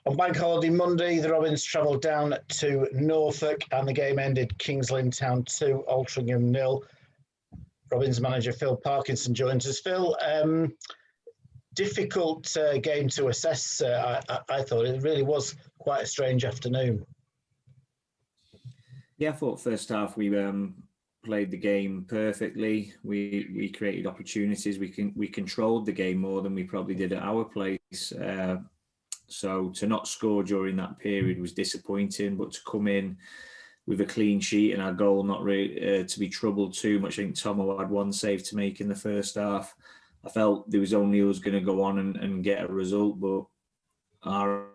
On Bank Holiday Monday, the Robins travelled down to Norfolk and the game ended Kings Lynn Town 2, Altrincham 0. Robins manager Phil Parkinson joins us. Phil, difficult game to assess. I thought it really was quite a strange afternoon. Yeah, I thought first half we played the game perfectly. We created opportunities. We controlled the game more than we probably did at our place. So to not score during that period was disappointing, but to come in with a clean sheet and our goal not really to be troubled too much. I think Tomo had one save to make in the first half. I felt there was only us going to go on and get a result, but our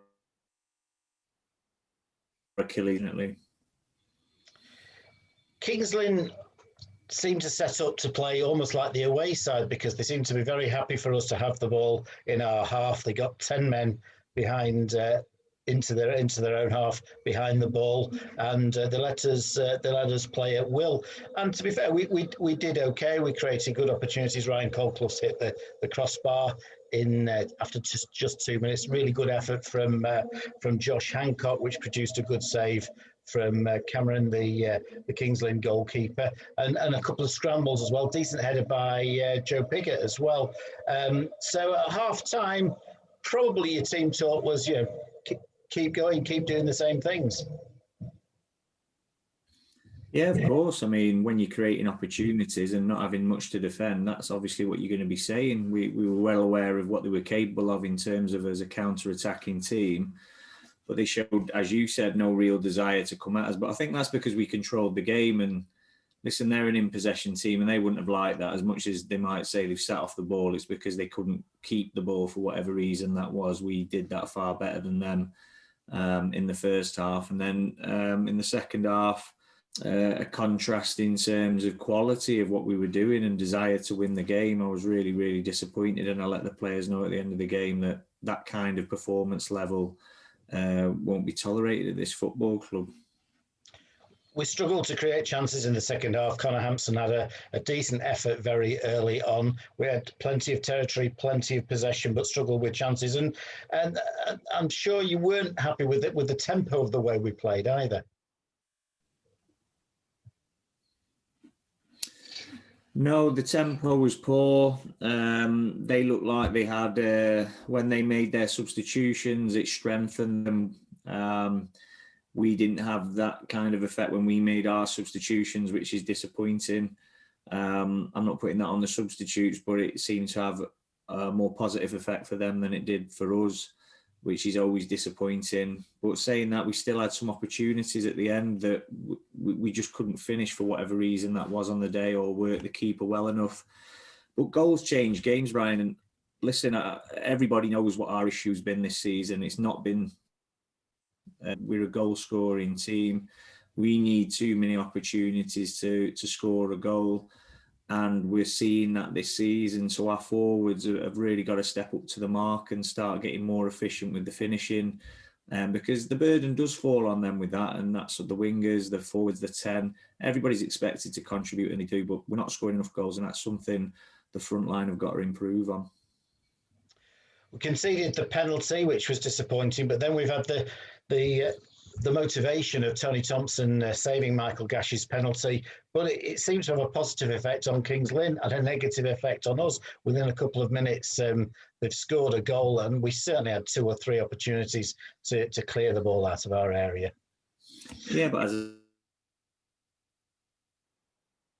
Achilles. Kings Lynn seemed to set up to play almost like the away side because they seemed to be very happy for us to have the ball in our half. They got 10 men behind into their own half behind the ball, and they let us play at will. And to be fair, we did okay. We created good opportunities. Ryan Colclough's hit the crossbar in after just 2 minutes. Really good effort from Josh Hancock, which produced a good save from Cameron, the Kings Lynn goalkeeper, and a couple of scrambles as well. Decent header by Joe Piggott as well. So at half time, probably your team talk was, keep going, keep doing the same things. Yeah, of course. I mean, when you're creating opportunities and not having much to defend, that's obviously what you're going to be saying. We were well aware of what they were capable of in terms of as a counter-attacking team. But they showed, as you said, no real desire to come at us. But I think that's because we controlled the game. And listen, they're an in-possession team and they wouldn't have liked that as much as they might say they've sat off the ball. It's because they couldn't keep the ball for whatever reason that was. We did that far better than them in the first half. And then in the second half, a contrast in terms of quality of what we were doing and desire to win the game. I was really, really disappointed. And I let the players know at the end of the game that that kind of performance level won't be tolerated at this football club. We struggled to create chances in the second half. Connor Hampson had a decent effort very early on. We had plenty of territory, plenty of possession, but struggled with chances. And I'm sure you weren't happy with it, with the tempo of the way we played either. No, the tempo was poor. They looked like they had, when they made their substitutions, it strengthened them. We didn't have that kind of effect when we made our substitutions, which is disappointing. I'm not putting that on the substitutes, but it seemed to have a more positive effect for them than it did for us, which is always disappointing. But saying that, we still had some opportunities at the end that we just couldn't finish for whatever reason that was on the day, or work the keeper well enough. But goals change games, Brian. And listen, everybody knows what our issue's been this season. It's not been... we're a goal-scoring team. We need too many opportunities to score a goal. And we're seeing that this season. So our forwards have really got to step up to the mark and start getting more efficient with the finishing. Because the burden does fall on them with that. And that's the wingers, the forwards, the 10. Everybody's expected to contribute, and they do. But we're not scoring enough goals. And that's something the front line have got to improve on. We conceded the penalty, which was disappointing. But then we've had the motivation of Tony Thompson saving Michael Gash's penalty, but it seems to have a positive effect on Kings Lynn and a negative effect on us. Within a couple of minutes, they've scored a goal, and we certainly had 2 or 3 opportunities to clear the ball out of our area. Yeah, but as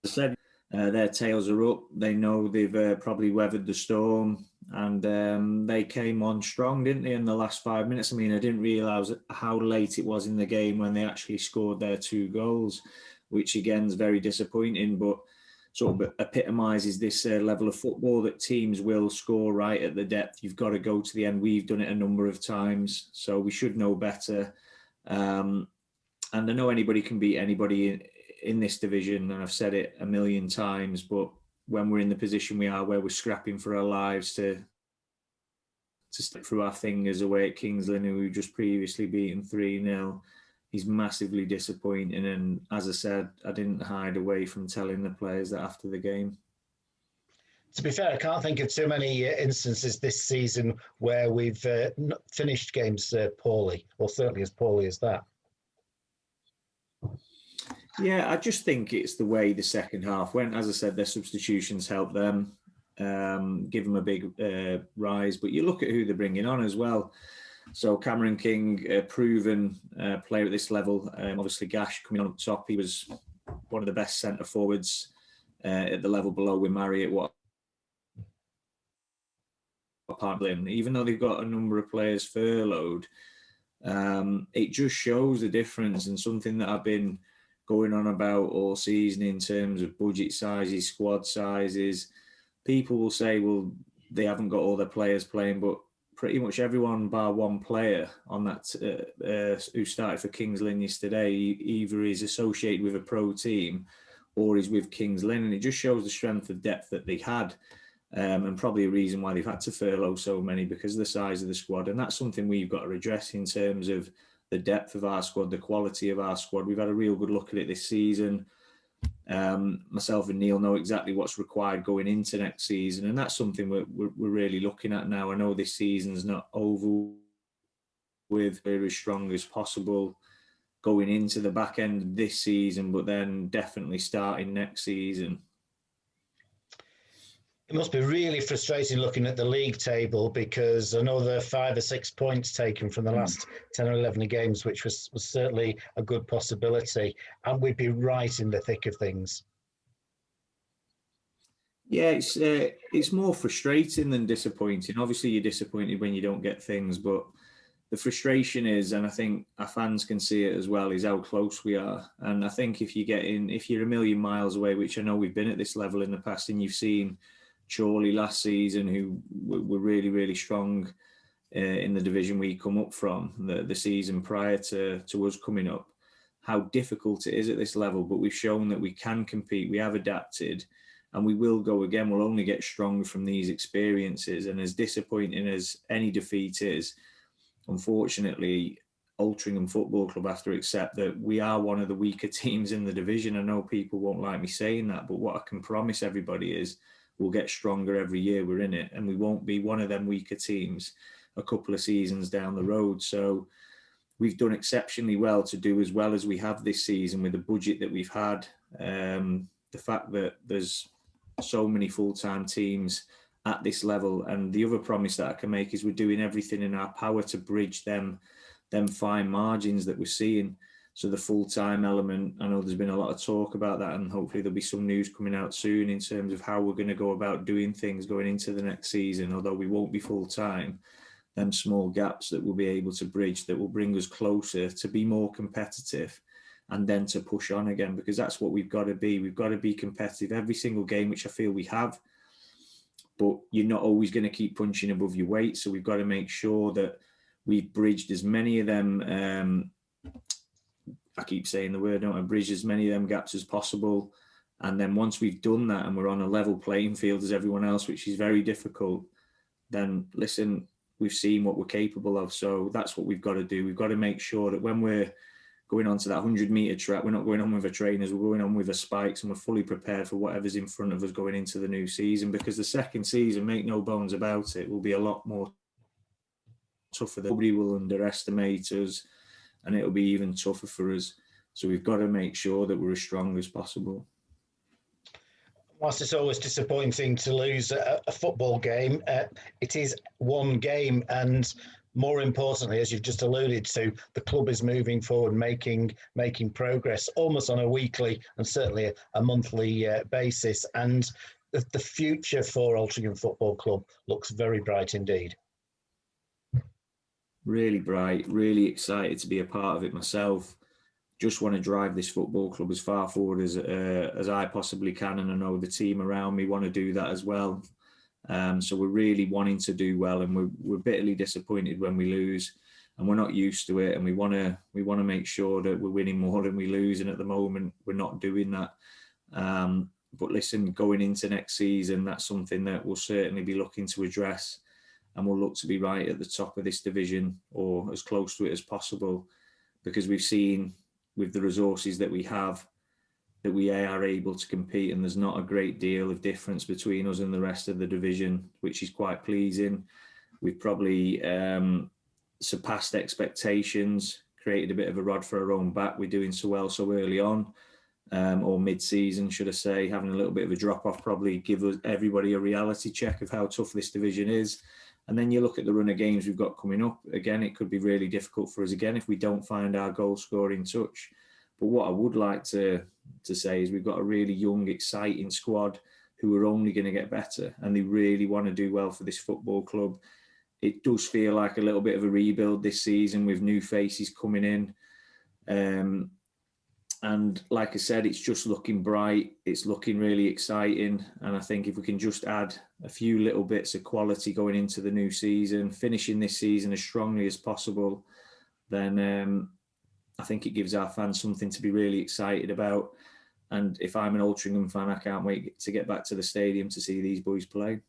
I said, their tails are up. They know they've probably weathered the storm, and they came on strong, didn't they, in the last 5 minutes? I mean, I didn't realise how late it was in the game when they actually scored their 2 goals, which again is very disappointing, but sort of epitomises this level of football that teams will score right at the depth. You've got to go to the end. We've done it a number of times, so we should know better. And I know anybody can beat anybody in this division, and I've said it a million times, but when we're in the position we are, where we're scrapping for our lives to slip through our fingers away at Kings Lynn, who we've just previously beaten 3-0, is massively disappointing. And as I said, I didn't hide away from telling the players that after the game. To be fair, I can't think of too many instances this season where we've finished games poorly, or certainly as poorly as that. Yeah, I just think it's the way the second half went. As I said, their substitutions helped them, give them a big rise. But you look at who they're bringing on as well. So Cameron King, a proven player at this level. Obviously, Gash coming on up top. He was one of the best centre forwards at the level below with Marriott. Even though they've got a number of players furloughed, it just shows the difference, and something that I've been going on about all season in terms of budget sizes, squad sizes. People will say, well, they haven't got all their players playing, but pretty much everyone bar one player on that who started for Kings Lynn yesterday either is associated with a pro team or is with Kings Lynn, and it just shows the strength of depth that they had. And probably a reason why they've had to furlough so many, because of the size of the squad. And that's something we've got to address in terms of the depth of our squad, the quality of our squad. We've had a real good look at it this season. Myself and Neil know exactly what's required going into next season, and that's something we're really looking at now. I know this season's not over with. We're as strong as possible going into the back end of this season, but then definitely starting next season. It must be really frustrating looking at the league table, because I know there are 5 or 6 points taken from the last 10 or 11 games, which was certainly a good possibility, and we'd be right in the thick of things. Yeah, it's more frustrating than disappointing. Obviously, you're disappointed when you don't get things, but the frustration is, and I think our fans can see it as well, is how close we are. And I think if you're a million miles away, which I know we've been at this level in the past, and you've seen Chorley last season, who were really, really strong in the division we come up from, the season prior to us coming up, how difficult it is at this level. But we've shown that we can compete, we have adapted, and we will go again. We'll only get stronger from these experiences. And as disappointing as any defeat is, unfortunately, Altrincham Football Club have to accept that we are one of the weaker teams in the division. I know people won't like me saying that, but what I can promise everybody is we'll get stronger every year we're in it, and we won't be one of them weaker teams a couple of seasons down the road. So we've done exceptionally well to do as well as we have this season with the budget that we've had. The fact that there's so many full-time teams at this level, and the other promise that I can make is we're doing everything in our power to bridge them fine margins that we're seeing. So the full-time element, I know there's been a lot of talk about that, and hopefully there'll be some news coming out soon in terms of how we're going to go about doing things going into the next season. Although we won't be full-time, them small gaps that we'll be able to bridge, that will bring us closer to be more competitive, and then to push on again, because that's what we've got to be. We've got to be competitive every single game, which I feel we have, but you're not always going to keep punching above your weight. So we've got to make sure that we've bridged as many of them, I keep saying the word, don't I? Bridge as many of them gaps as possible. And then once we've done that and we're on a level playing field as everyone else, which is very difficult, then listen, we've seen what we're capable of. So that's what we've got to do. We've got to make sure that when we're going on to that 100-metre track, we're not going on with our trainers, we're going on with our spikes, and we're fully prepared for whatever's in front of us going into the new season. Because the second season, make no bones about it, will be a lot more tougher. Nobody will underestimate us, and it'll be even tougher for us. So we've got to make sure that we're as strong as possible. Whilst it's always disappointing to lose a football game, it is one game, and more importantly, as you've just alluded to, the club is moving forward, making progress almost on a weekly and certainly a monthly basis. And the future for Altrincham Football Club looks very bright indeed. Really bright, really excited to be a part of it myself. Just want to drive this football club as far forward as I possibly can, and I know the team around me want to do that as well. So we're really wanting to do well, and we're bitterly disappointed when we lose, and we're not used to it. And we want to make sure that we're winning more than we lose, and at the moment we're not doing that. But listen, going into next season, that's something that we'll certainly be looking to address, and we'll look to be right at the top of this division or as close to it as possible, because we've seen with the resources that we have, that we are able to compete, and there's not a great deal of difference between us and the rest of the division, which is quite pleasing. We've probably surpassed expectations, created a bit of a rod for our own back. We're doing so well so early on, or mid-season, should I say, having a little bit of a drop-off probably give everybody a reality check of how tough this division is. And then you look at the run of games we've got coming up. Again, it could be really difficult for us again if we don't find our goal-scoring touch. But what I would like to say is we've got a really young, exciting squad who are only going to get better, and they really want to do well for this football club. It does feel like a little bit of a rebuild this season with new faces coming in. And like I said, it's just looking bright. It's looking really exciting. And I think if we can just add a few little bits of quality going into the new season, finishing this season as strongly as possible, then I think it gives our fans something to be really excited about. And if I'm an Altrincham fan, I can't wait to get back to the stadium to see these boys play.